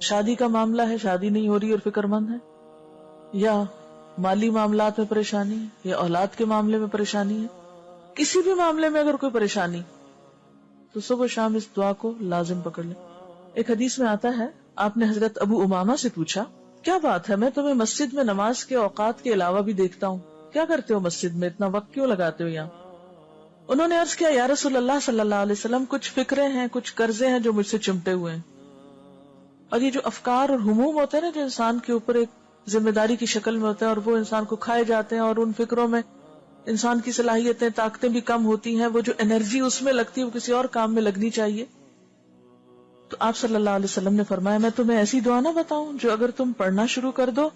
شادی کا معاملہ ہے، شادی نہیں ہو رہی اور فکر مند ہے، یا مالی معاملات میں پریشانی ہے، یا اولاد کے معاملے میں پریشانی ہے، کسی بھی معاملے میں اگر کوئی پریشانی تو صبح شام اس دعا کو لازم پکڑ لیں۔ ایک حدیث میں آتا ہے، آپ نے حضرت ابو امامہ سے پوچھا، کیا بات ہے، میں تمہیں مسجد میں نماز کے اوقات کے علاوہ بھی دیکھتا ہوں، کیا کرتے ہو مسجد میں، اتنا وقت کیوں لگاتے ہو یہاں؟ انہوں نے عرض کیا، یا رسول اللہ صلی اللہ علیہ وسلم، کچھ فکریں ہیں، کچھ قرضے ہیں جو مجھ سے چمٹے ہوئے ہیں۔ اور یہ جو افکار اور ہموم ہوتے ہیں نا، جو انسان کے اوپر ایک ذمہ داری کی شکل میں ہوتے ہیں اور وہ انسان کو کھائے جاتے ہیں، اور ان فکروں میں انسان کی صلاحیتیں، طاقتیں بھی کم ہوتی ہیں، وہ جو انرجی اس میں لگتی ہے وہ کسی اور کام میں لگنی چاہیے۔ تو آپ صلی اللہ علیہ وسلم نے فرمایا، میں تمہیں ایسی دعا نہ بتاؤں جو اگر تم پڑھنا شروع کر دو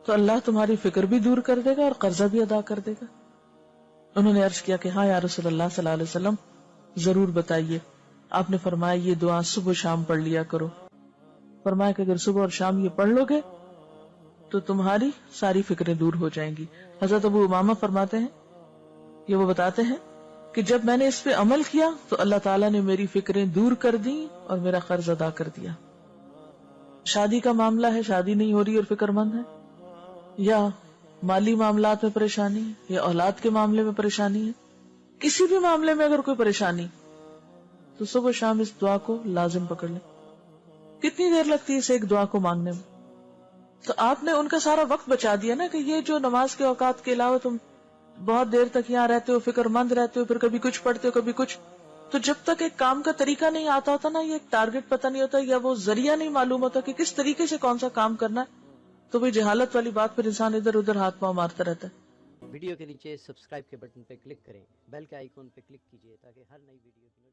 تو اللہ تمہاری فکر بھی دور کر دے گا اور قرضہ بھی ادا کر دے گا۔ انہوں نے عرض کیا کہ ہاں یا رسول اللہ صلی اللہ علیہ وسلم، ضرور بتائیے۔ آپ نے فرمایا، یہ دعا صبح شام پڑھ لیا کرو۔ فرمایا کہ اگر صبح اور شام یہ پڑھ لو گے تو تمہاری ساری فکریں دور ہو جائیں گی۔ حضرت ابو امامہ فرماتے ہیں، یہ وہ بتاتے ہیں کہ جب میں نے اس پہ عمل کیا تو اللہ تعالیٰ نے میری فکریں دور کر دی اور میرا قرض ادا کر دیا۔ شادی کا معاملہ ہے، شادی نہیں ہو رہی اور فکر مند ہے، یا مالی معاملات میں پریشانی ہے، یا اولاد کے معاملے میں پریشانی ہے، کسی بھی معاملے میں اگر کوئی پریشانی تو صبح شام اس دعا کو لازم پکڑ لیں۔ کتنی دیر لگتی ہے اسے ایک دعا کو مانگنے میں؟ تو آپ نے ان کا سارا وقت بچا دیا نا، کہ یہ جو نماز کے اوقات کے علاوہ تم بہت دیر تک یہاں رہتے ہو، فکر مند رہتے ہو، پھر کبھی کچھ پڑھتے ہو کبھی کچھ، تو جب تک ایک کام کا طریقہ نہیں آتا ہوتا نا، یہ ایک ٹارگٹ پتہ نہیں ہوتا، یا وہ ذریعہ نہیں معلوم ہوتا کہ کس طریقے سے کون سا کام کرنا ہے، تو وہ جہالت والی بات پھر انسان ادھر ادھر ہاتھ پاؤں مارتا رہتا ہے۔ ویڈیو کے نیچے سبسکرائب کے بٹن پہ کلک کریں، بیل کے آئیکن پہ کلک کیجئے تاکہ ہر نئی ویڈیو کی